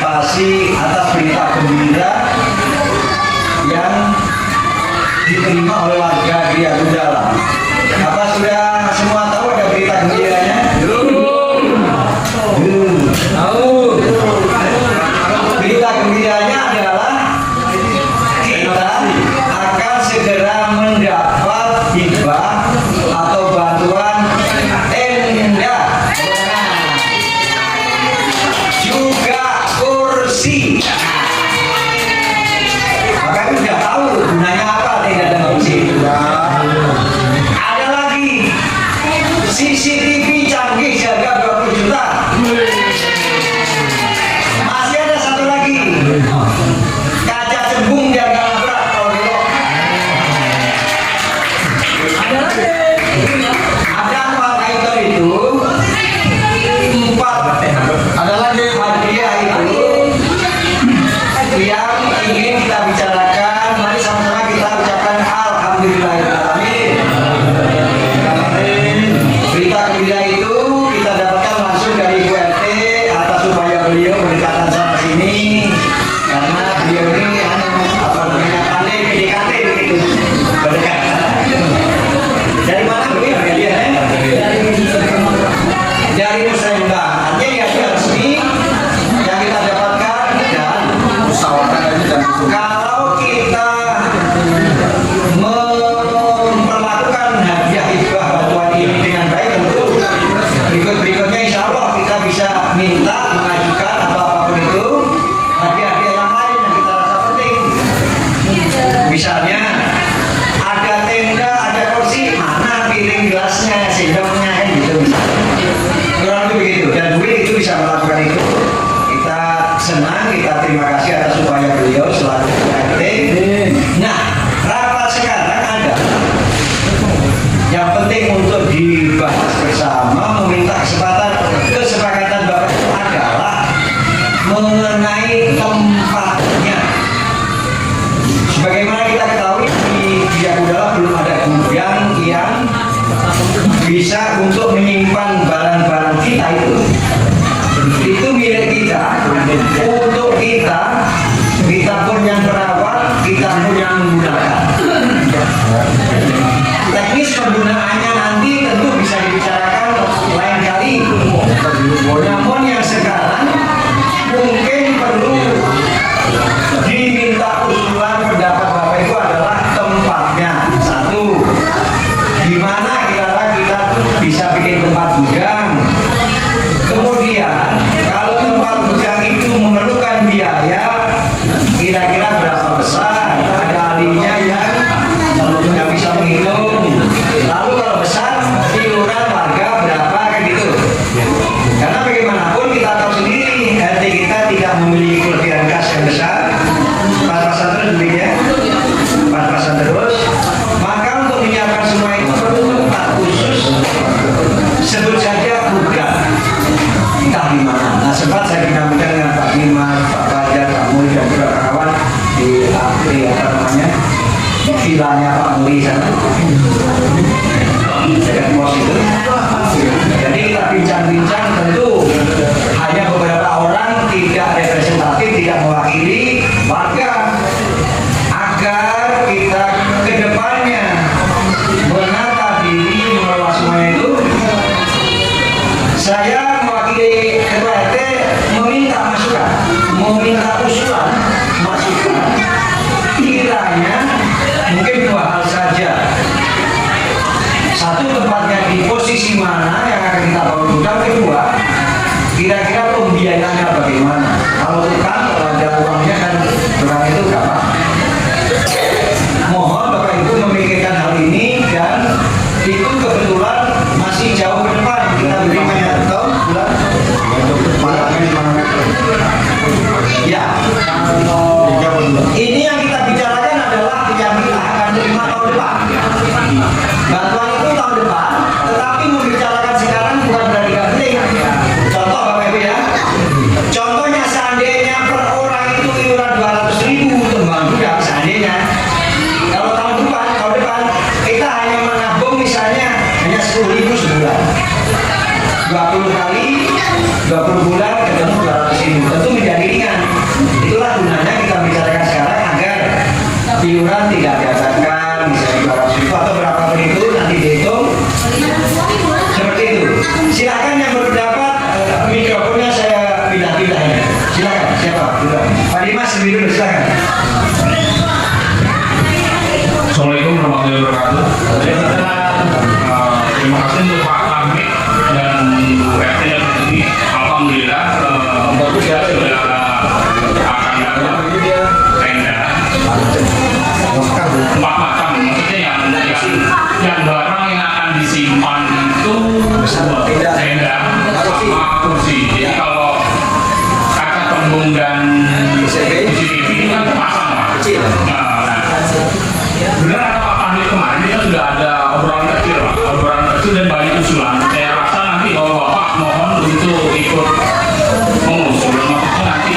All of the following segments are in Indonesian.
motivasi atas berita gembira yang diterima oleh warga Gria Gundala. Apa sudah semua tahu ada berita gembiranya? Tahu. Berita gembiranya adalah kita akan segera mendapat hibah atau bantuan tenda, juga kursi. Maka udah tahu gunanya apa tenda dan kursi. Ada lagi CCTV canggih harga 20 juta. Masih ada satu lagi, kaca cembung biar nggak nabrak kalau belok. Ada lagi, ada empat item itu, empat. Ada lagi hadiah itu yang ingin kita bicarakan. Mari sama-sama kita ucapkan alhamdulillahirrahmanirrahim. Berita gembira itu kita dapatkan langsung dari Ibu RT atas upaya beliau berdekatan sama sini, karena beliau ini apa namanya pandai PDKT begitu berdekatan. Dari mana beliau hadiahnya? Dari Muslimah. Artinya hadiah resmi yang kita dapatkan, dan kalau kita memperlakukan hadiah hibah bantuan ini dengan baik, tentu berikutnya insya Allah kita bisa minta mengajukan atau apapun itu hadiah-hadiah yang lain yang kita rasa penting. Misalnya ada tenda, ada kursi, mana piring gelasnya, sendoknya, kan gitu. Kurang lebih begitu. Dan Bu itu bisa melakukan itu. Kita senang, kita terima kasih atas upaya beliau selaku RT. Nah, rapat sekarang ada yang penting untuk dibahas bersama, meminta kesepakatan Bapak itu adalah mengenai tempatnya. Sebagaimana kita ketahui di Gria Gundala belum ada gudang yang bisa untuk menyimpan barang-barang kita itu. Itu milik kita, untuk kita pun yang merawat, kita pun yang menggunakan. Teknis penggunaannya nanti tentu bisa dibicarakan lain kali. Namun yang sekarang mungkin perlu diminta usulan pendapat Bapak itu adalah tempatnya. Satu, di mana kira-kira kita bisa bikin tempat gudang. Kemudian kalau tempat gudang itu memerlukan biaya, kira-kira berapa besar? Ada ahlinya yang nggak bisa menghitung. Lalu kalau besar, iuran warga berapa, kan gitu. Karena bagaimanapun kita tahu sendiri, RT kita tidak memiliki kelebihan kas yang besar. Pas-pasan terus begitu, pas-pasan terus. Maka untuk menyiapkan semua itu perlu tempat khusus. Sebut saja gudang. Entah di mana. Nah, sempat saya bincang-bincang dengan Pak Dimas, Pak Fajar, Pak Muri, dan juga kawan di apa namanya, vilanya Pak Muri sana, dekat pos itu. Jadi kita bincang-bincang, tentu hanya beberapa orang, tidak representatif, tidak mewakili warga, agar kita kedepannya menata diri mengelola semuanya itu. Saya mewakili Ketua RT meminta masukan, meminta usulan, masukan. Kiranya mungkin dua hal saja. Satu, tempatnya di posisi mana yang akan kita bangun gudang. Kedua, kira-kira pembiayaannya bagaimana. Kalau tukang, kalau ada uangnya kan tukang itu gampang. Mohon Bapak Ibu memikirkan hal ini, dan itu kebetulan masih jauh ke depan. Kita beri banyak tahun bulan ya. Ini yang kita bicarakan adalah yang kita akan terima tahun depan. Bantuan itu tahun depan, tetapi membicarakan sekarang bukan berarti gak penting. Contoh Bapak Ibu ya, contohnya seandainya per orang itu iuran 200.000 untuk bangun gudang, seandainya kalau tahun depan kita hanya menabung misalnya hanya 10.000 sebulan, 20 kali 20 bulan ketemu 200.000, tentu menjadi ringan. diri dulu, silakan. Assalamualaikum warahmatullahi wabarakatuh. Terima kasih untuk Pak Hamid dan RT dan ini. Alhamdulillah bagus ya sudah akan ada tenda empat macam, maksudnya yang barang yang akan disimpan itu tenda sama kursi. Jadi kalau kaca pembung dan CCTV itu kan terpasang lah. Benar kata Pak Fahmi kemarin kita sudah ada obrolan kecil dan banyak usulan. Saya rasa nanti kalau Bapak mohon untuk ikut mengusul, maksudnya nanti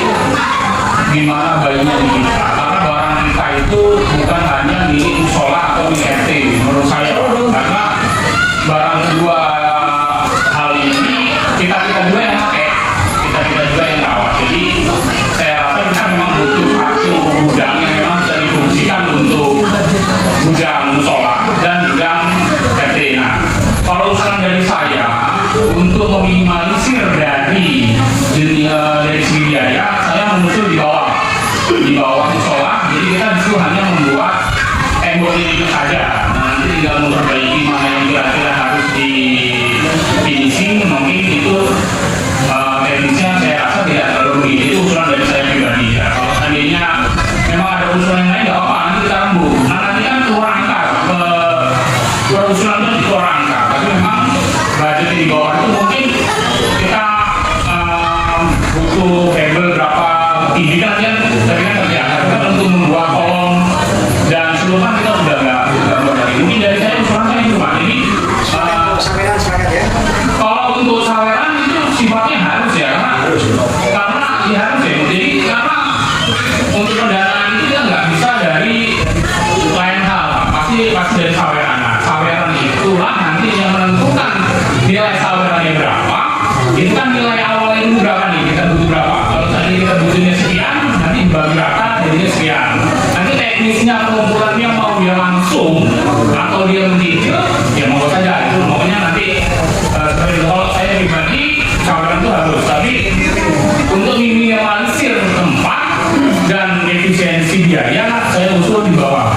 gimana bayinya di kita, karena barang kita itu bukan hanya milik musola atau milik RT menurut saya, karena barang kedua hal ini kita juga yang pakai, kita juga yang rawat. Jadi saya rasa kita memang butuh satu gudang yang memang bisa difungsikan untuk gudang musola dan gudang RT. Nah, kalau usulan dari saya untuk meminimalisir dari segi biaya, saya mengusul di bawah musola. Jadi kita disuruh hanya membuat tembok ini saja. Nah, nanti tinggal memperbaiki mana yang kira-kira harus di finishing, mungkin itu teknisnya saya rasa tidak terlalu rugi. Itu usulan dari saya pribadi ya. Kalau seandainya memang ada usulan yang lain, nggak apa-apa, nanti kita rembuk. Nah, nanti kan keluar angka, usulan itu keluar angka. Tapi memang budget di bawah itu mungkin kita butuh kabel berapa tinggi kan tadi kan terlihat kan untuk membuat kolom dan seluruhnya kita sudah nggak dari. Mungkin dari saya usulan saya cuma ini Saweran silakan ya. kalau untuk saweran itu sifatnya harus ya, karena ya harus ya. Jadi karena untuk pendanaan itu kan nggak bisa dari lain hal, pasti dari saweran. Nah, saweran itulah nanti yang menentukan nilai sawerannya berapa. Itu kan nilai awalnya itu berapa nih, kita butuh berapa. Kalau tadi kita butuhnya sekian, nanti bagi rata jadinya sekian. Nanti teknisnya pengumpulannya mau dia langsung atau dia mencicil, ya mau saja. Itu pokoknya nanti kalau saya pribadi saweran itu harus. Tapi untuk minimalisir tempat dan efisiensi biaya, saya usul di bawah.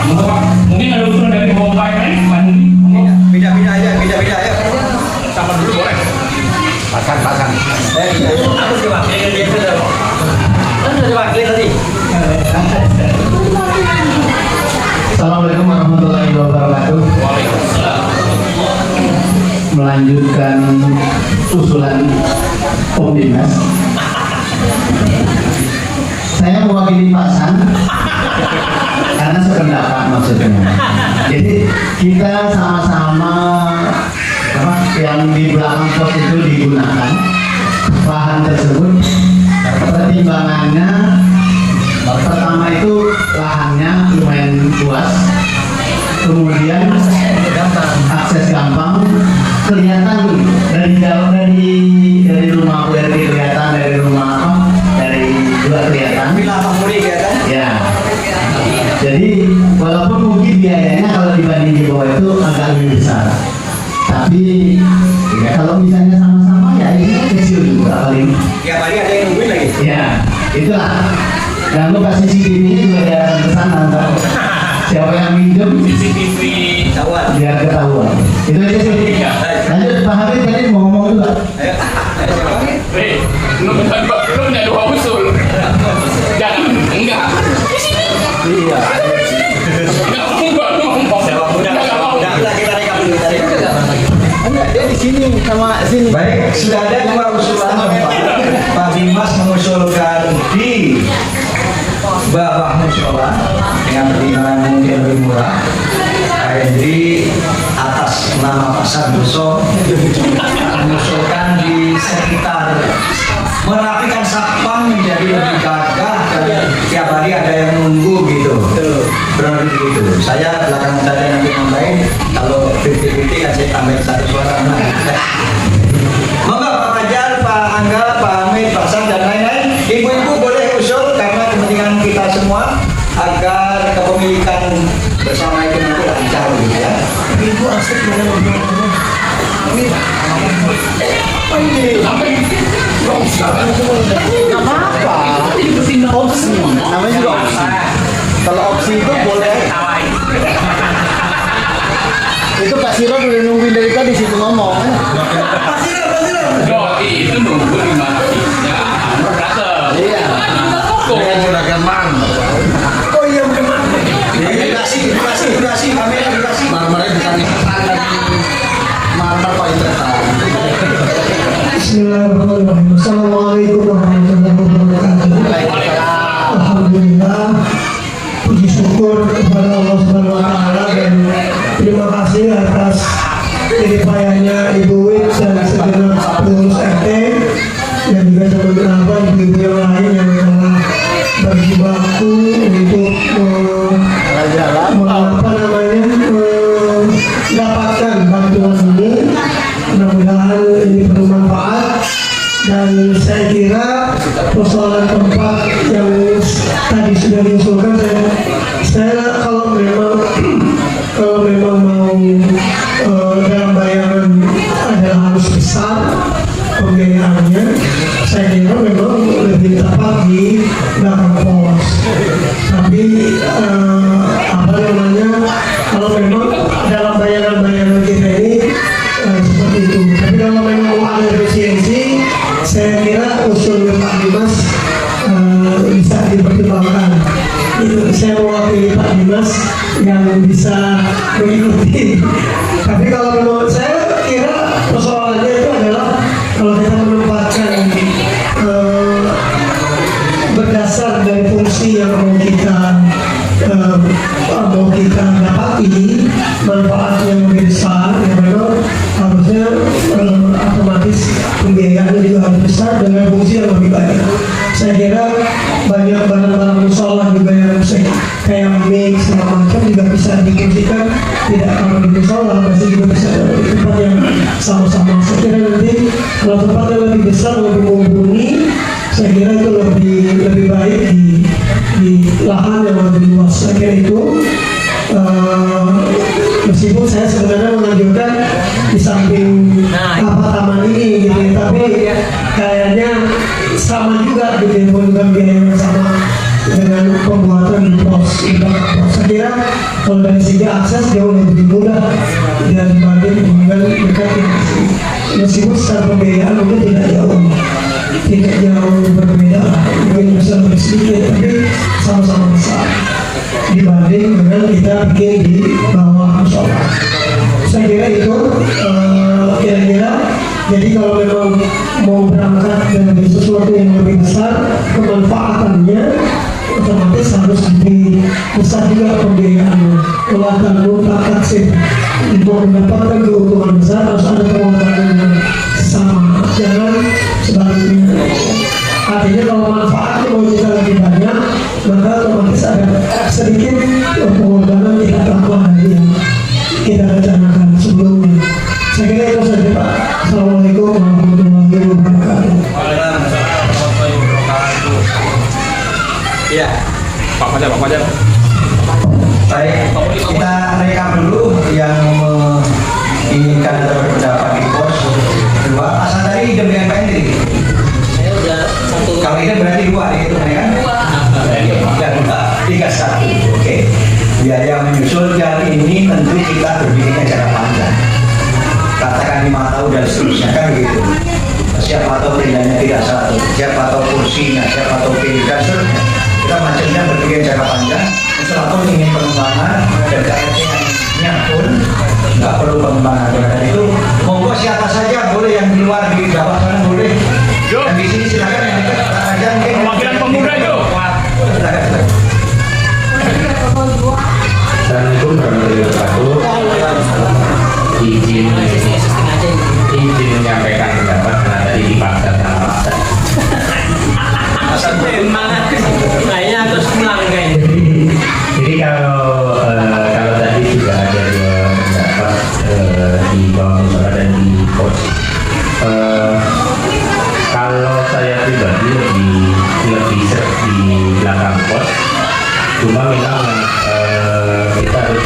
Mungkin ada usulan dari bawah lain. Beda-beda aja. Sama dulu boleh. Pasang. Aku diwakilin dia sudah. Kan sudah diwakilin tadi. Assalamualaikum warahmatullahi wabarakatuh. Melanjutkan usulan Om Dimas, saya mewakili Pak San karena sependapat maksudnya. Jadi kita sama-sama yang di belakang pos itu digunakan lahan tersebut. Pertimbangannya pertama itu lahannya lumayan luas, kemudian akses gampang, kelihatan dari jauh dari rumah dari kelihatan, dari rumah dari juga kelihatan. Ya. Jadi walaupun mungkin biayanya kalau dibanding di bawah itu agak lebih besar, tapi ya kalau misalnya sama-sama ya ini kecil juga paling. Ya paling ada yang nungguin lagi. Ya, itulah. Dan lu kasih CCTV ini juga ada pesan antar siapa yang minjem CCTV Ketahuan. biar ketahuan. Itu aja sih. Lanjut Pak Habib tadi mau ngomong juga. Ayo siapa? lu punya dua usul. Jangan, enggak. Iya. Enggak ngomong. Sewa muda. Kita rekap dulu tadi. Enggak, dia di sini sama sini. Baik, sudah ada dua usulan Pak Dimas mengusulkan di bawah musola dengan pertimbangan mungkin lebih murah. Di atas nama Pak Santoso mengusulkan di sekitar merapikan satpam menjadi lebih gagah dan tiap hari ada yang nunggu gitu. Berarti begitu. Saya belakangan saja nanti nambahin, kalau 50-50 kan saya tambahin satu suara. Monggo Pak Fajar, Pak Angga, Pak Hamid, Pak San dan lain-lain. Ibu-ibu boleh usul karena kepentingan kita semua agar kepemilikan bersama itu nanti lancar gitu ya. Ibu asik dengan ngobrol. Amin. Apa ini? Gak apa-apa. Namanya juga durasi, kamera durasi. Marmernya bukan iteran lagi. Marmer kok iteran. Bismillahirrahmanirrahim. Assalamualaikum warahmatullahi wabarakatuh. Alhamdulillah, puji syukur kepada Allah Subhanahu wa Ta'ala, dan terima kasih atas jeripayahnya Ibu Wid dan segenap pengurus RT, dan juga teman-teman ibu-ibu yang lain yang telah berjibaku untuk mendapatkan bantuan ini. Mudah-mudahan ini bermanfaat, dan saya kira persoalan tempat yang tadi sudah diusulkan, saya kalau memang mau dalam bayangan adalah harus besar pembiayaannya, saya kira memang lebih tepat di belakang pos. Tapi kalau memang dalam bayangan-bayangan kita ini seperti itu. Tapi kalau memang mau ada efisiensi, saya kira usul Pak Dimas bisa dipertimbangkan. Itu saya mewakili Pak Dimas yang bisa mengikuti. Tapi kalau menurut saya kira persoalannya itu adalah kalau kita menempatkan berdasar dari fungsi yang mau kita dapati, manfaat yang lebih besar, yang memang harusnya otomatis pembiayaannya juga harus besar dengan fungsi yang lebih banyak. Saya kira banyak barang-barang musola juga yang kayak mix segala macam juga bisa difungsikan, tidak kalau di musola pasti juga bisa di tempat yang sama-sama. Saya kira nanti kalau tempatnya lebih besar, lebih mumpuni, saya kira itu lebih baik di lahan yang lebih luas. Saya kira itu meskipun saya sebenarnya menganjurkan di samping taman ini gitu, tapi kayaknya sama juga gitu, bukan biaya yang sama dengan pembuatan di pos. Saya kira kalau dari segi akses jauh lebih mudah dan dibanding dengan dekat ini. Meskipun secara pembiayaan mungkin tidak jauh berbeda, mungkin bisa lebih sedikit, tapi sama-sama besar dibanding dengan kita bikin di bawah musola. Saya kira itu kira-kira. Jadi kalau memang mau berangkat dari sesuatu yang lebih besar, kemanfaatannya otomatis harus lebih besar juga pembiayaannya. Kalau akan mengungkapkan untuk mendapatkan keuntungan besar, harus ada penguatan yang sama. Jangan sebaliknya. Artinya kalau manfaatnya mau kita lebih banyak, maka otomatis ada sedikit pengorbanan kita tambah dari yang kita rencanakan sebelumnya. Saya kira itu saja, Pak. Assalamualaikum warahmatullahi wabarakatuh. Iya, Pak Fajar. Baik, kita rekap dulu yang menginginkan berpendapat di pos 2. Asal tadi jam yang Pak Hendri. Kalau ini berarti 2 gitu kan? 3-1. Oke. Biaya menyusul yang ini tentu kita berdirinya jangka panjang. Katakan 5 tahun dan seterusnya kan begitu. Siapa tahu pilihannya tidak satu, siapa tahu kursinya, siapa tahu pilih dan seterusnya. Kita macamnya berpikir jangka panjang. Selalu ingin pengembangan dan KRT-nya pun nggak perlu pengembangan. Dan itu monggo siapa saja boleh, yang di luar di bawah sana boleh. Dan di sini silakan yang dekat aja mungkin. Perwakilan pemuda itu. Silakan. Assalamualaikum warahmatullahi wabarakatuh. Izin menyampaikan pendapat karena tadi dipaksa sama paksa. Kayaknya harus pulang kayaknya. Jadi kalau tadi sudah ada 2 pendapat di bawah musola dan di pos. Kalau saya pribadi lebih sering di belakang pos. Cuma memang kita harus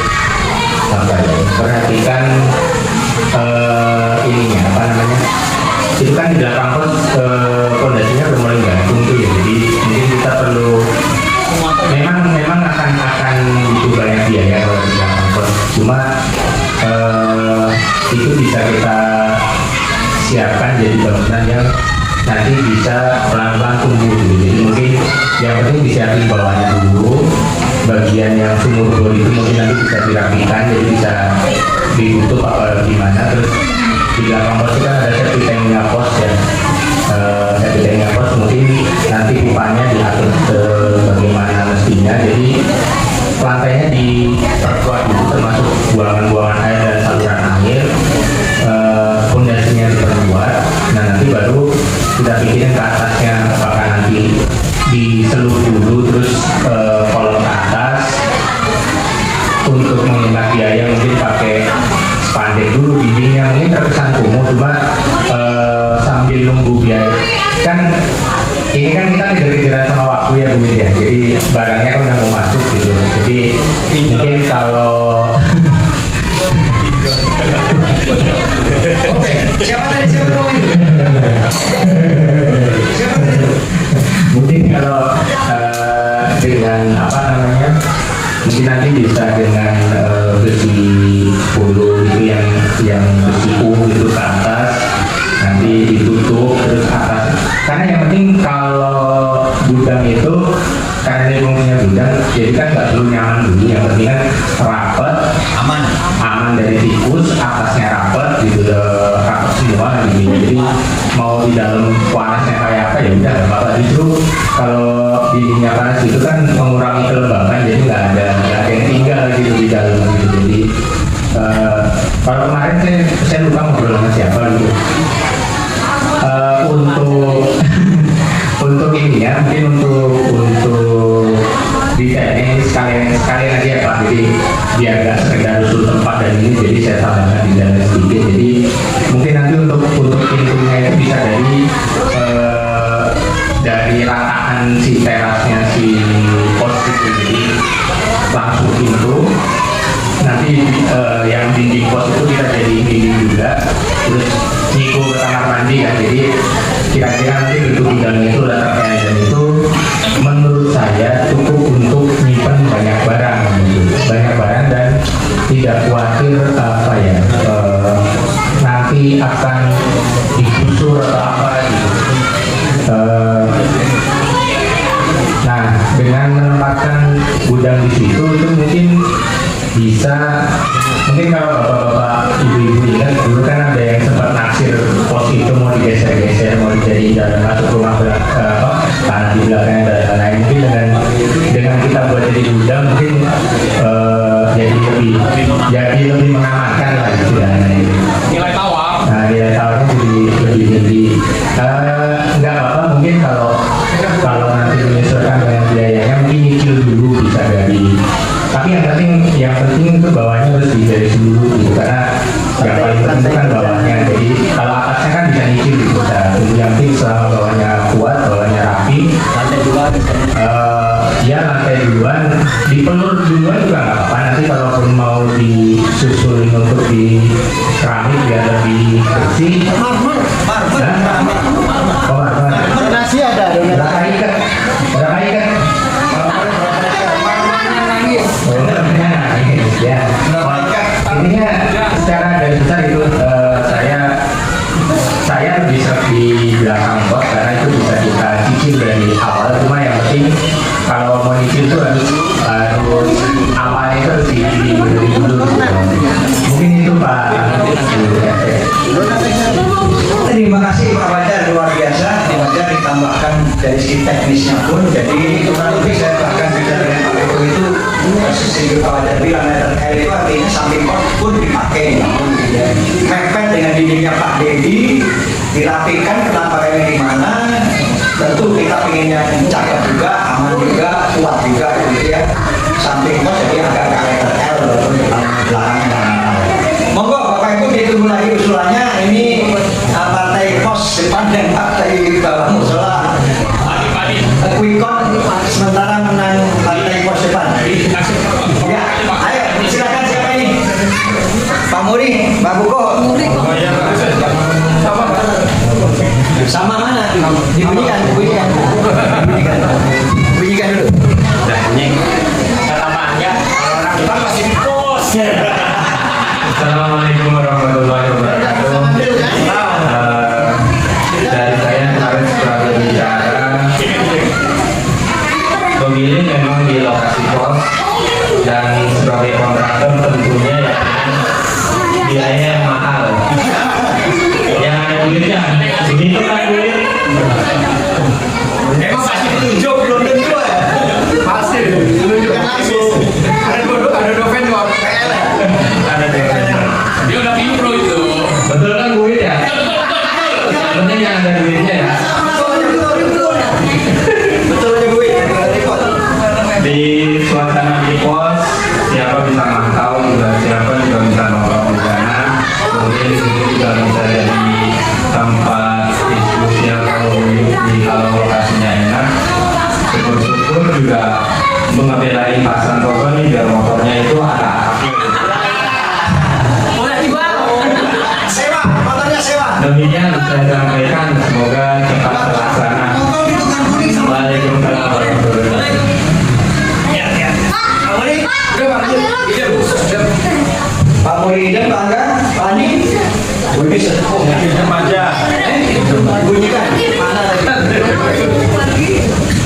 perhatikan ininya apa namanya. Itu kan di belakang pos fondasinya udah mulai gantung tuh ya. Jadi mungkin kita perlu memang akan butuh banyak biaya kalau di belakang pos. Cuma itu bisa kita siapkan jadi bangunan yang nanti bisa pelan-pelan tumbuh gitu. Jadi mungkin yang penting disiapin bawahnya dulu, bagian yang sumur bor itu mungkin nanti bisa dirapikan, jadi bisa ditutup apa gimana. Terus di belakang pos itu kan ada septic tanknya pos ya, septic tanknya pos mungkin nanti pipanya diatur bagaimana mestinya, jadi lantainya diperkuat gitu, termasuk buangan-buangan air dan saluran air, fondasinya diperkuat. Nah nanti baru kita pikirin ke atasnya apakah nanti diselup dulu terus kolom ke atas. Untuk menghemat biaya mungkin pakai spandek dulu, dindingnya mungkin terkesan kumuh, cuma sambil nunggu biaya kan ini kan kita kejar-kejaran sama waktu ya Bu ya, jadi barangnya kan udah mau masuk gitu, jadi mungkin kalau Oke, siapa tadi mungkin kalau dengan apa namanya, mungkin nanti bisa dengan besi puluh itu yang besi gitu ke atas, nanti ditutup terus atas, karena yang penting kalau gudang itu karena ini fungsinya gudang, jadi kan nggak perlu nyaman dulu, yang penting kan rapet, aman dari tikus, atasnya rapet gitu, rapet semua gitu. Jadi mau di dalam panasnya kayak apa ya udah nggak apa-apa. Justru kalau dindingnya panas itu kan mengurangi kelembapan, jadi nggak ada yang tinggal gitu di dalam gitu. Jadi kalau kemarin saya lupa ngobrol sama siapa gitu. Untuk ini ya, mungkin untuk desainnya sekalian aja ya Pak, jadi biar nggak sekedar usul tempat dan ini, jadi saya tambahkan di dalam sedikit. Jadi mungkin nanti untuk pintunya itu bisa dari rataan si terasnya si pos itu, jadi langsung pintu. Nanti yang dinding pos itu kita jadi dinding juga, terus nyiku ke kamar mandi kan, jadi kira-kira nanti bentuk gudangnya itu udah terkait, dan itu menurut saya cukup untuk nyimpan banyak barang gitu. Banyak barang dan tidak khawatir apa ya nanti akan digusur atau apa gitu. Nah dengan menempatkan gudang di situ itu mungkin bisa, mungkin kalau bapak-bapak ibu-ibu ingat dulu kan ada yang sempat naksir pos itu mau digeser-geser, mau dijadiin jalan masuk rumah tanah di belakangnya dan lain-lain. Mungkin dengan kita buat jadi gudang mungkin jadi lebih mengamankan lah gitu ya. Nilai tawar. Nah nilai tawarnya jadi lebih tinggi. Nggak apa-apa mungkin kalau nanti menyesuaikan dengan biayanya mungkin nyicil dulu bisa dari. Tapi yang penting itu bawahnya harus dari dulu gitu, karena yang paling penting kan bawahnya. Jadi kalau atasnya kan bisa nyicil gitu, yang penting selama bawahnya kuat, bawahnya rapi, lantai duluan ya lantai duluan, dipelur duluan juga nggak apa-apa. Nanti kalaupun mau disusulin untuk di keramik biar lebih bersih. Marmer. Oh marmer. Donasi ada, Berapa ikat? Ya, intinya secara garis besar itu saya lebih sering di belakang bos karena itu bisa kita cicil dari awal. Cuma yang penting kalau mau cicil itu harus awalnya itu harus dibeli dulu. Mungkin itu Pak. Terima kasih Pak Fajar, luar biasa. Pak Fajar ditambahkan dari segi teknisnya pun, jadi kurang lebih saya bahkan bisa dengan Pak Eko itu sisi Pak Fajar bilang terkait itu artinya samping pos pun dipakai, mepet dengan dindingnya Pak Dedi, dirapikan kenapa ini di mana. Tentu kita pengennya cakep juga, aman juga, kuat juga gitu ya. Samping pos jadi agak karakter L walaupun di belakangnya. Monggo Bapak Ibu ditunggu lagi usulannya. Ini partai pos depan dan partai bawah musola. Kuikon sementara menang partai pos depan. Ya, ayo silakan siapa ini? Pak Muri, Mbak Buko. Sama mana? Dibunyikan dulu. Nah ini kata orang depan masih di pos. Assalamualaikum warahmatullahi wabarakatuh. Dari saya kemarin setelah berbicara memilih memang di lokasi pos, dan sebagai kontraktor tentunya ya biaya yang mahal. Yang ada duitnya, begitu kan duit? Emang masih ditunjuk belum tentu ya? Pasti menunjukkan langsung. Ada vendor PL ya. Ada duitnya. Dia udah impro itu. Betul kan duit ya? Penting yang ada duitnya ya. Betul aja gue, repot. Di suasana di pos, siapa bisa mantau juga, siapa juga bisa nongkrong di sana. Mungkin di situ juga bisa jadi tempat diskusi atau kalau lokasinya enak. Syukur-syukur juga mengebelain Pak Santoso nih biar motornya itu ada arahnya. Sewa, motornya sewa. Demikian saya sampaikan, semoga cepat terlaksana. Waalaikumsalam warahmatullahi wabarakatuh. Pak Muhyiddin, Pak Angga, Pak Andi, bunyi sepuh, remaja, bunyikan, mana lagi?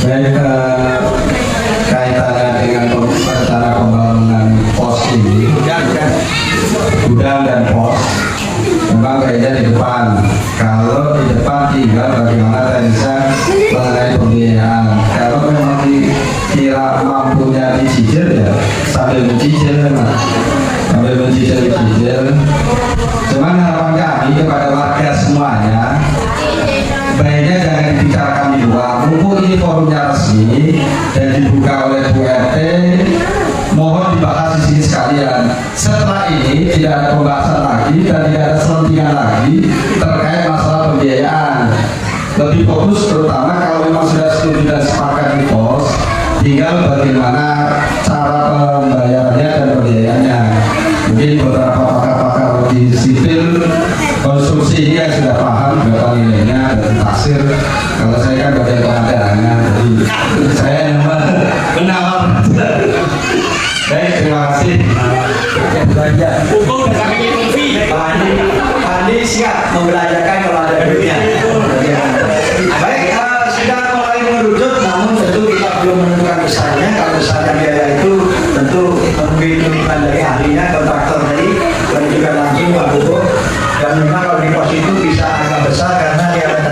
Baik, kaitannya dengan rencana pembangunan pos ini, gudang dan pos, memang kayaknya di depan. Kalau di depan tinggal bagaimana teknisnya mengenai pembiayaan. Kalau memang dikira mampunya dicicil ya sambil mencicil memang. Sambil mencicil. Cuman harapan kami kepada warga semuanya, baiknya jangan dibicarakan di luar. Mumpung ini forumnya resmi dan dibuka oleh Bu RT, mohon dibahas di sini sekalian. Setelah ini tidak ada pembahasan lagi dan tidak ada selentingan lagi terkait masalah pembiayaan. Lebih fokus terutama kalau memang sudah setuju dan sepakat di pos, tinggal bagaimana cara pembayarannya dan pembiayaannya. Mungkin beberapa pakar-pakar di sipil konstruksi ini yang sudah paham berapa nilainya dan taksir. Kalau saya kan bagian pengajarannya, jadi saya yang menawar. Baik, terima kasih. Belajar. Pak Andi siap membelajarkan kalau ada duitnya. Baik, sudah mulai mengerucut, namun tentu kita belum menentukan besarnya. Kalau besarnya biaya itu tentu menunjukkan dari ahlinya, kontraktor tadi, dan juga langsung Pak Buko. Dan memang kalau di pos itu bisa agak besar karena dia ada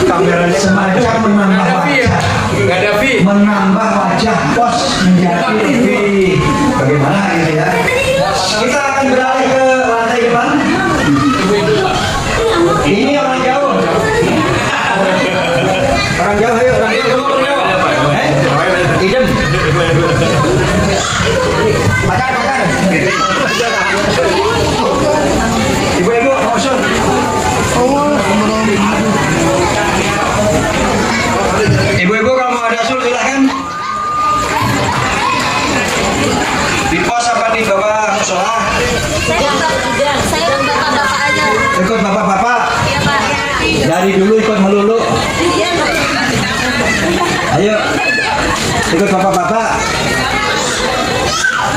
kameranya semacam menambah wajah. Menambah wajah pos menjadi lebih bagaimana gitu ya. Kita akan beralih ke lantai depan. Ini orang jauh. Orang jauh, ayo orang jauh. Idem. Makan. Ibu-ibu, mau usul. Ibu-ibu kalau mau ada usul silahkan. Di pos apa di bawah musola? Saya ikut bapak-bapak aja. Ikut bapak-bapak. Iya Pak. Dari dulu ikut melulu. Iya Pak. Ayo, ikut bapak-bapak.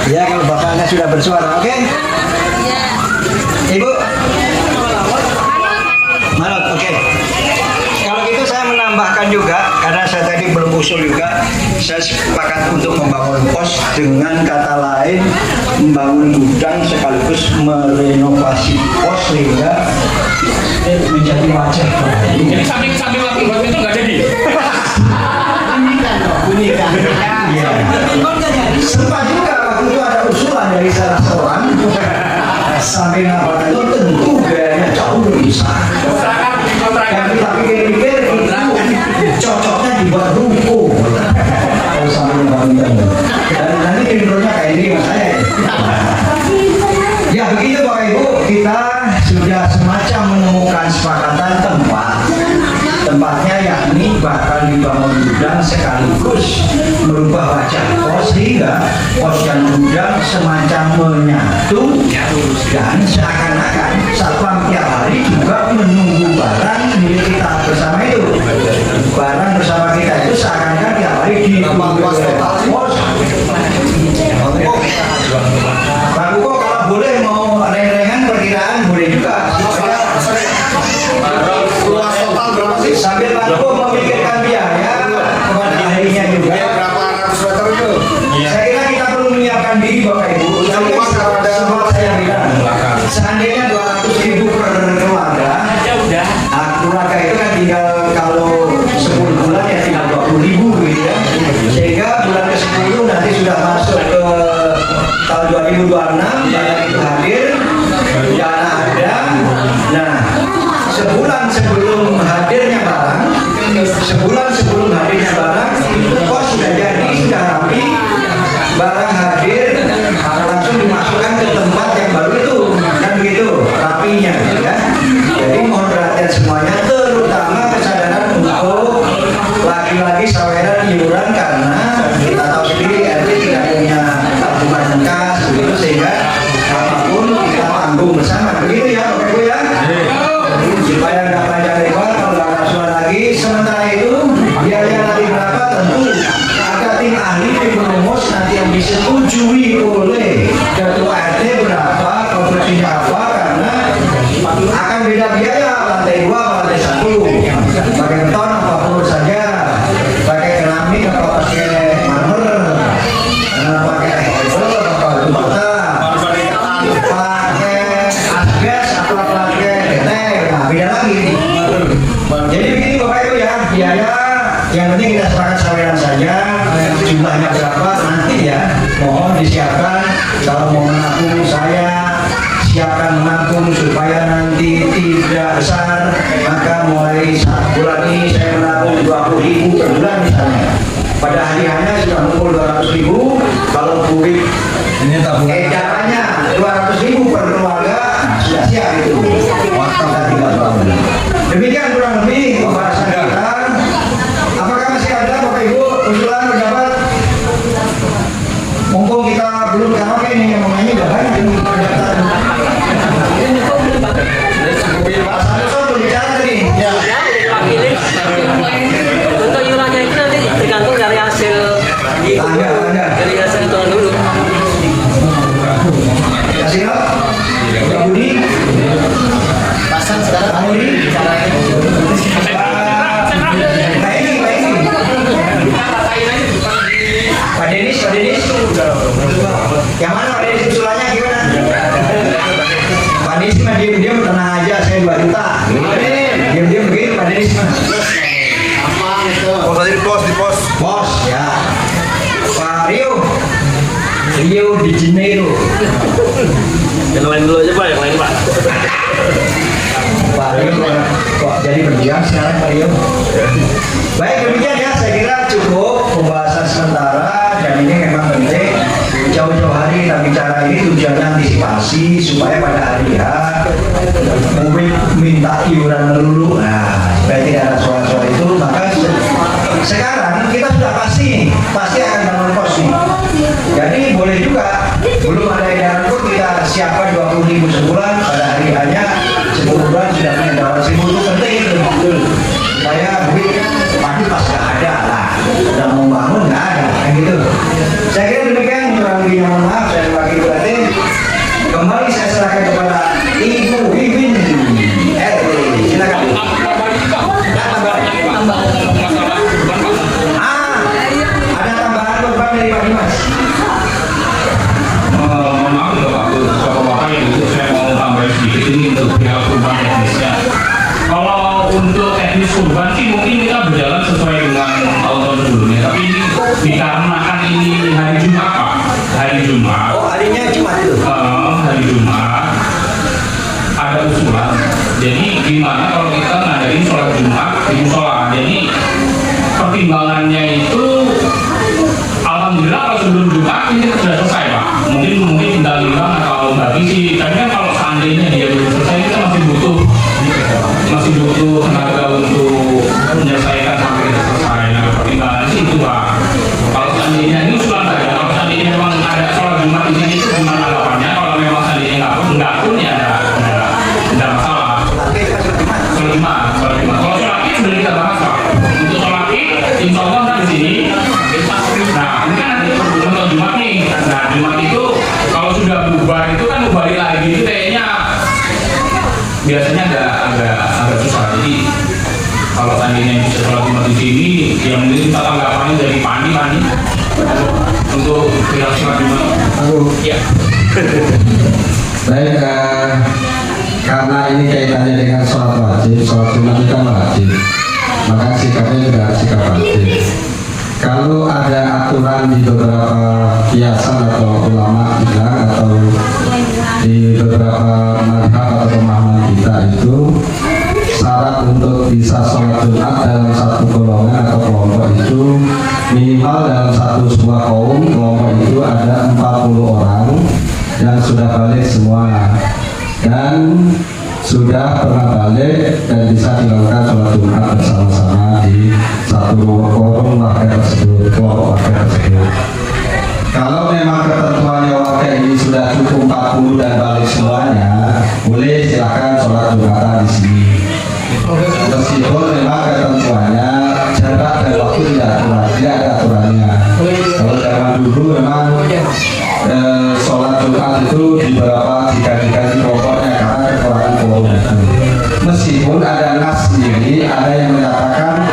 Ya kalau bapaknya sudah bersuara, oke? Iya. Ibu. Manut, oke. Kalau gitu saya menambahkan juga, karena saya tadi belum usul juga, saya sepakat untuk membangun pos dengan kata lain membangun gudang sekaligus merenovasi pos sehingga menjadi wajah baru. Jadi samping waktu itu nggak jadi. Bunyikan. Iya. Sempat juga waktu itu ada usulan dari salah seorang sampai apa itu tentu gayanya jauh lebih besar. Dan kita pikir-pikir itu cocoknya dibuat ruko. Kalau sampai bangun dan nanti intronya kayak ini mas saya. Ya begitu Bapak Ibu, kita sudah semacam menemukan sepakatan tempat. Tempatnya yakni bakal dibangun gudang sekaligus merubah wajah pos sehingga pos dan gudang semacam menyatu dan seakan-akan satpam tiap hari juga menunggu barang milik kita bersama itu. Barang bersama kita itu seakan-akan tiap hari ditunggu oleh pos. Pak Buko kalau boleh mau reng-rengan perkiraan boleh juga. Luas total berapa sih? Sambil Pak Buko memikirkan biaya kepada ahlinya juga. Berapa barang itu hadir, dana ada. Nah, sebulan sebelum hadirnya barang, pos sudah jadi, sudah rapi, barang hadir, langsung dimasukkan ke tempat yang baru itu, kan begitu rapinya, ya. Jadi mohon perhatian semuanya, terutama kesadaran untuk laki-laki saweran iuran, karena kita tahu sendiri RT tidak punya tabungan bekas begitu, sehingga apapun kita tanggung bersama, begitu ya Bapak Ibu ya. Supaya nggak panjang lebar, kalau nggak ada suara lagi. Sementara itu biaya nanti berapa, tentu ada tim ahli, tim rumus nanti yang disetujui oleh ketua RT berapa, konstruksinya apa, karena akan beda biaya, lantai 2 lantai 1, pakai beton apa perlu saja, pakai keramik apa pakai marmer, pakai apa bata, pakai asbes apa pakai deteng, nah beda lagi. Jadi begini Bapak Ibu ya, biaya yang penting kita sepakat saweran saja, jumlahnya berapa nanti ya, mohon disiapkan. Kalau mau menabung, saya siapkan menabung supaya nanti tidak besar, maka mulai 1 bulan ini saya menabung 20.000 per bulan misalnya. Pada hari-harinya sudah mengumpul 200.000, kalau buik Ini tabungan. edarannya 200.000 per keluarga, nah, sudah siap itu. Kita tinggal bangun. Demikian kurang lebih pembahasan kita. Apakah masih ada Bapak Ibu usulan pendapat? Mumpung kita belum karaoke nih, yang mau nyanyi udah banyak yang pendaftar. Pak Santoso belum bicara tadi. Ya. Untuk iurannya itu nanti tergantung dari hasil Tangga. dari hasil hitungan dulu. Kasih no? Pak Budi. Pasang sekarang Pak Budi. Pak Edi. Pak Denis. Yang mana Pak Denis usulannya gimana? Pak Denis mah diam-diam tenang aja, saya 2 juta. Diam-diam begitu Pak Denis mah. apa itu? Pos aja di pos. Bos ya. Pak Rio di Janeiro. Yang lain dulu aja Pak, yang lain Pak. Pak Rio kok jadi berjuang sekarang Pak Rio. Baik, demikian ya, saya kira cukup pembahasan sementara, dan ini memang penting. Jauh-jauh hari kita bicara ini tujuannya antisipasi supaya pada hari H publik minta iuran melulu, nah supaya tidak ada soal-soal itu. Maka sekarang kita sudah pasti akan bangun pos nih. Jadi boleh juga belum ada edaran pun kita siapkan 20.000 sebulan, pada hari H-nya 10 bulan sudah punya 200.000, itu penting itu. Supaya duit pasti pas nggak ada lah, udah mau bangun nggak ada, kayak gitu. Saya kira demikian, kurang lebihnya mohon maaf, saya bagi berarti kembali saya serahkan kepada Ibu Wibin RT. Silakan. Ada tambahan beban dari Pak Dimas. Mohon maaf ya Pak, Bapak Ibu, saya mau tambahin sedikit ini untuk pihak kurban teknisnya. Kalau untuk teknis kurban sih mungkin kita berjalan sesuai dengan tahun-tahun sebelumnya, tapi ini dikarenakan ini hari Jumat Pak, hari Jumat. Oh, harinya Jumat itu. Hari Jumat ada usulan. Jadi gimana kalau kita ngadain sholat Jumat di musola? Jadi pertimbangannya itu, alhamdulillah kalau sebelum Jumat ini sudah selesai Pak. Mungkin tinggal hilang atau bagi sih. Tapi kan kalau seandainya dia belum selesai, kita masih butuh tenaga untuk menyelesaikan sampai kita selesai. Nah, pertimbangan sih itu Pak. Kalau seandainya ini usulan saja, kalau seandainya memang ada sholat Jumat di sini itu gimana tanggapannya? Kalau memang seandainya nggak pun ya ada masalah. Sholat Jumat. Kalau sholat Id sudah kita bahas Pak. Untuk sholat Id, insya Allah kan di sini. Nah, ini kan nanti untuk Jumat nih. Nah, Jumat itu kalau sudah bubar itu kan balik lagi itu kayaknya biasanya agak susah. Jadi kalau seandainya bisa sholat Jumat di sini, yang mungkin kita tanggapannya dari Pani untuk pihak sholat Jumat. Ya. Baik, karena ini kaitannya dengan sholat Jumat itu kan wajib, maka sikapnya juga sikap wajib. kalau ada aturan di beberapa kiasan atau ulama bilang atau di beberapa madhab atau pemahaman kita itu syarat untuk bisa sholat Jumat dalam satu golongan atau kelompok itu minimal dalam satu sebuah kaum kelompok itu ada 40 orang yang sudah balik semua dan sudah pernah balik dan bisa dilakukan sholat Jumat bersama-sama di satu forum warga tersebut, kelompok warga tersebut. Kalau memang ketentuannya warga ini sudah cukup 40 dan balik semuanya, boleh silakan sholat Jumatan di sini. Meskipun memang ketentuannya jarak dan waktu tidak ada aturannya. Kalau zaman dulu memang sholat Jumat itu di beberapa diganti kelompoknya karena kekurangan volume. Meskipun ada nas ini, ada yang menyatakan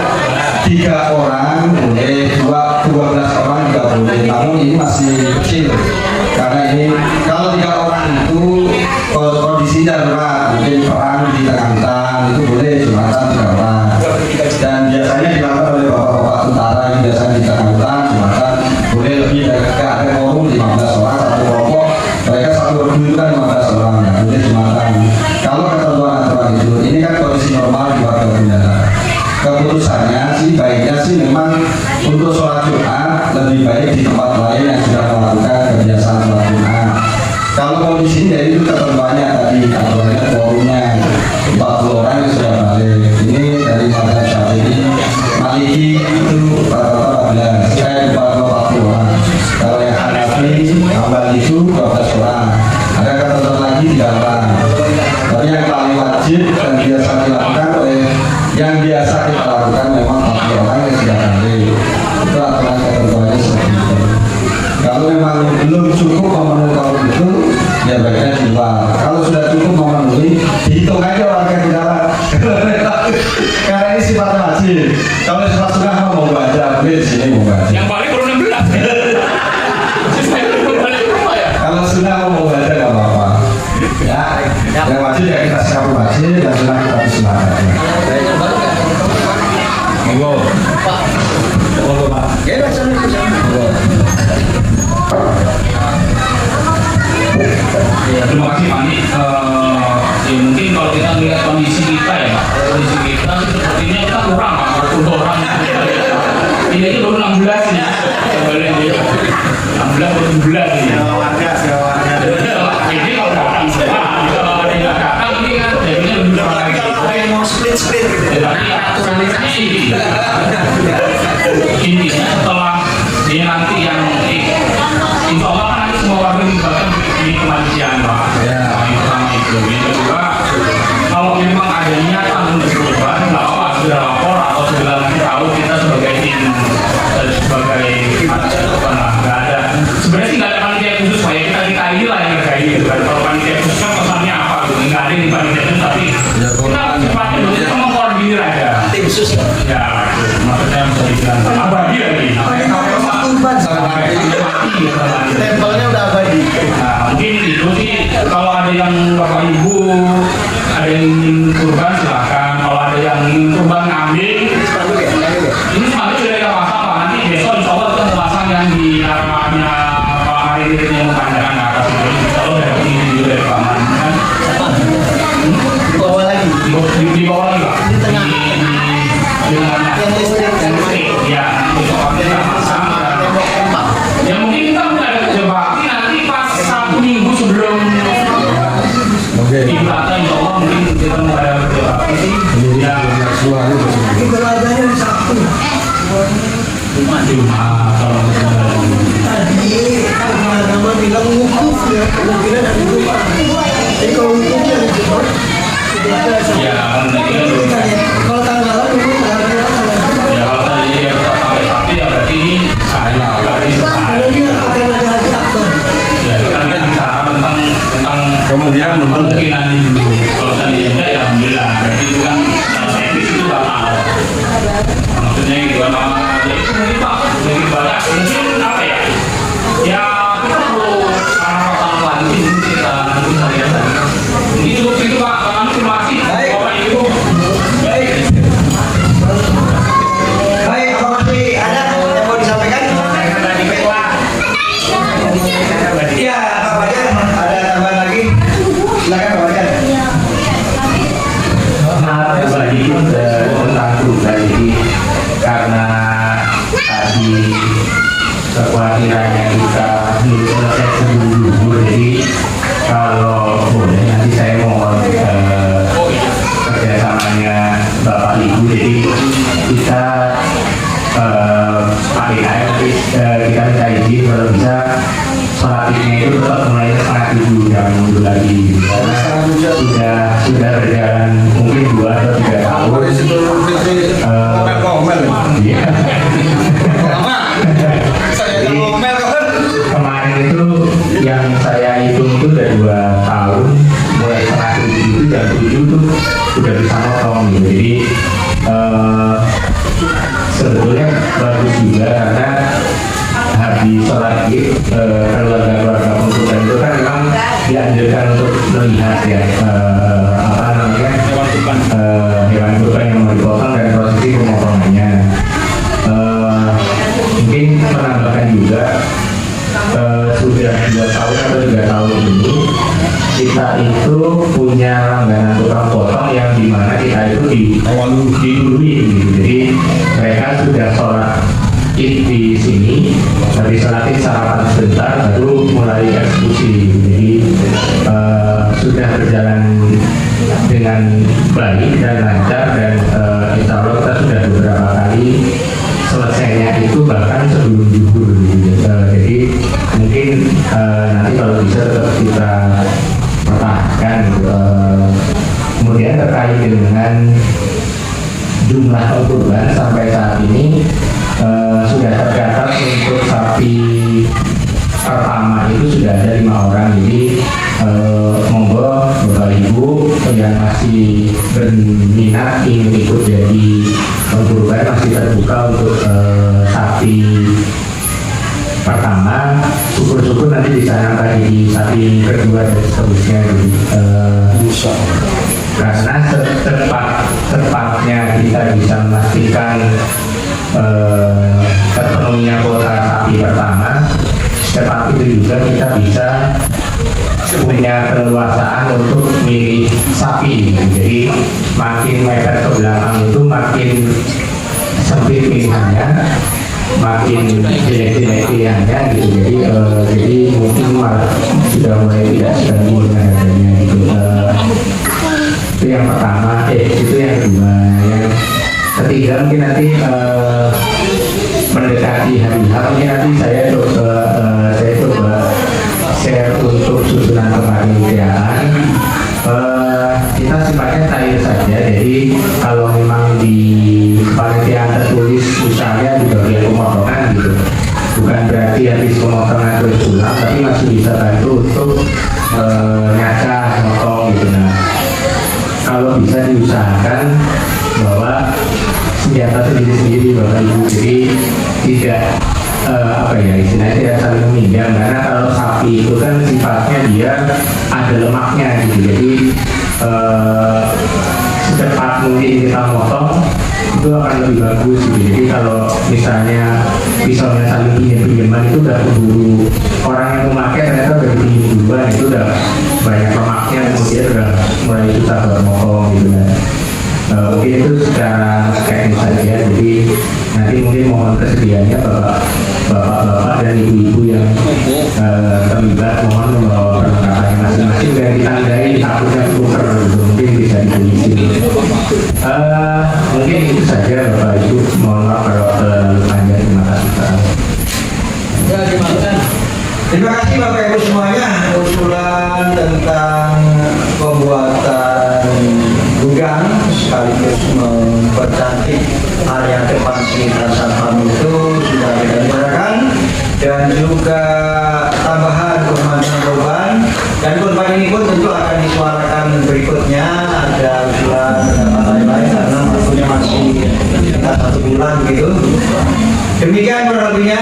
3 orang boleh, 12 orang juga boleh. Namun ini masih kecil karena ini kalau 3 orang itu kondisi darurat, mungkin perang di tengah-tengah itu boleh Jumatan 3 orang. Dan biasanya dilakukan oleh bapak-bapak tentara yang biasanya di tengah-tengah Jumatan boleh lebih dari ada forum 15 orang satu kelompok, mereka satu regu itu kan 15 orang ya, boleh Jumatan. Kalau ketentuan aturan itu, ini kan kondisi normal di warga negara. Keputusannya sih baiknya sih memang untuk sholat Jumat lebih baik di tempat lain yang sudah melakukan kebiasaan sholat Jumat. Kalau kondisinya itu ketentuannya tadi aturannya forumnya 40 orang yang sudah balik. Ini dari mazhab Syafi'i, Maliki itu rata-rata 40 orang. Kalau yang Hanafi, Hambali itu 12 orang. Ada ketentuan lagi 3 orang. Tapi yang paling wajib dan biasa dilakukan oleh yang biasa kita lakukan memang 40 orang yang sudah balik. Itu aturan ketentuannya seperti itu. Kalau memang belum cukup memenuhi kaum itu, ya baiknya di luar. Kalau sudah cukup memenuhi, dihitung aja warga di dalam. Karena ini sifatnya wajib. Kalau sifat sunnah mau baca, boleh di sini mau baca. Yang balik baru 16. Kalau sunnah mau baca nggak apa-apa. Ya, yang wajib ya kita siap wajib, dan sunnah kita silakan. Monggo. Monggo Pak. Ya, Ya, terima kasih Pak Nik. Ya, mungkin kalau kita lihat kondisi kita ya Pak, kondisi kita sepertinya kita kurang Pak, untuk orang ini aja baru 16 nih, kembali 16 baru 17 nih. Ini kalau datang semua, kalau ada yang datang ini kan jadinya lebih kurang lagi. Kayak mau split Jadi aturannya ini intinya setelah ini nanti yang insya Allah kan nanti semua warga dilibatkan di kemanusiaan Pak. Yang pertama itu. Yang kedua, kalau memang ada niatan untuk berubah, nggak apa sudah lapor atau sudah ngasih tahu kita sebagai tim sebagai nggak ada. Sebenarnya sih nggak ada panitia khusus Pak ya, kita ini lah yang ngerjain gitu kan. Kalau panitia khusus kan pesannya apa gitu, nggak ada di panitia khusus tapi kita sifatnya dulu kita mengkoordinir aja. tim khusus. Ya, maksudnya bisa dibilang abadi lagi. Tempelnya udah abadi. Nah, mungkin itu sih kalau ada yang bapak ibu ada yang ingin kurban silakan. Kalau ada yang ingin kurban ngambil, ini sepanduk sudah kita pasang Pak. Nanti besok insya Allah kita pasang yang di arahnya Pak Hari ini yang pandangan ke atas itu. Insya Allah dari ini juga dari Pak Man kan. Di bawah lagi. Di bawah lagi Pak. Di tengah. Yang listrik. Ya, besok kita pasang. Ya mungkin kita nggak ada kerja bakti nanti pas 1 minggu sebelum Ibadah insya Allah mungkin kita mau ada kerja bakti. Ya, Ini berladanya di Sabtu. Jumat kalau Tadi agama bilang wukuf ya, kemungkinan hari Jumat. Jadi kalau wukufnya hari Jumat, ya kalau tanggalan mungkin tanggal ya kalau tadi ya sampai Sabtu ya berarti ini kekhawatirannya kita selesai sebelum jadi kalau boleh nanti saya mohon kerjasamanya Bapak Ibu, jadi kita Pak DKM nanti kita minta izin kalau bisa sholat idnya itu tetap mulai setengah 7, jangan mundur lagi karena sudah berjalan mungkin 2 atau 3 tahun. Iya. Jadi kemarin itu yang saya hitung itu udah 2 tahun, mulai setengah 7 itu jam 7 tuh udah bisa motong gitu. Jadi sebetulnya bagus juga karena habis sholat id keluarga-keluarga penghutan itu kan memang dianjurkan untuk melihat ya apa namanya hewan kurban yang mau dipotong dan prosesi pemotongannya. Mungkin menambahkan juga sudah 2 tahun atau 3 tahun ini kita itu punya langganan tukang potong yang dimana kita itu didului gitu. Jadi mereka sudah sholat id di sini, habis sholat id sarapan sebentar baru mulai eksekusi. Jadi sudah berjalan dengan baik dan lancar dan insya Allah kita sudah beberapa kali selesainya itu bahkan sebelum zuhur gitu. Jadi mungkin nanti kalau bisa tetap kita pertahankan. Kemudian terkait dengan jumlah kurban sampai saat ini sudah tercatat untuk sapi pertama itu sudah ada 5 orang. Jadi monggo Bapak Ibu yang masih berminat ingin ikut jadi kurban masih terbuka untuk sapi pertama. Syukur-syukur nanti bisa nambah di sapi kedua dan seterusnya gitu. Karena secepatnya kita bisa memastikan terpenuhinya kuota sapi pertama, secepat itu juga kita bisa punya keleluasaan untuk milih sapi. Jadi makin mepet ke belakang itu makin sempit pilihannya, makin jelek-jelek pilihannya gitu. Jadi mungkin malah sudah mulai tidak sekali dengan harganya gitu. Itu yang pertama, itu yang kedua. Yang ketiga mungkin nanti mendekati hari H mungkin nanti saya coba share untuk susunan kepanitiaan. Kita sifatnya cair saja, jadi kalau memang di kepanitiaan tertulis misalnya di bagian pemotongan gitu, bukan berarti habis pemotongan terus pulang, tapi masih bisa bantu untuk ngaca, motong gitu. Nah, kalau bisa diusahakan bahwa senjata sendiri-sendiri Bapak Ibu, jadi tidak istilahnya tidak saling meminjam, karena kalau sapi itu kan sifatnya dia ada lemaknya gitu. Jadi secepat mungkin kita motong itu akan lebih bagus gitu. Jadi kalau misalnya pisaunya saling pinjam-pinjaman itu udah keburu orang yang memakai ternyata udah dipinjam duluan, itu udah banyak lemaknya, kemudian udah mulai susah buat motong gitu kan. Mungkin itu secara teknis saja. Jadi nanti mungkin mohon kesediaannya bapak-bapak dan ibu-ibu yang terlibat mohon membawa perlengkapannya masing-masing dan ditandai takutnya tuker gitu. Mungkin bisa dikunci. Mungkin itu saja Bapak Ibu. Mohon maaf kalau terlalu panjang. Terima kasih. Ya, terima kasih Bapak Ibu semuanya. Usulan tentang pembuatan gudang sekaligus mempercantik area depan sekitar satpam itu sudah kita bicarakan, dan juga tambahan korban, dan korban ini pun tentu akan disuarakan berikutnya. Ada usulan pendapat lain-lain karena waktunya masih sekitar 1 bulan gitu. Demikian kurang lebihnya,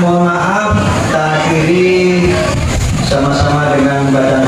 mohon maaf tak akhiri sama-sama dengan Badan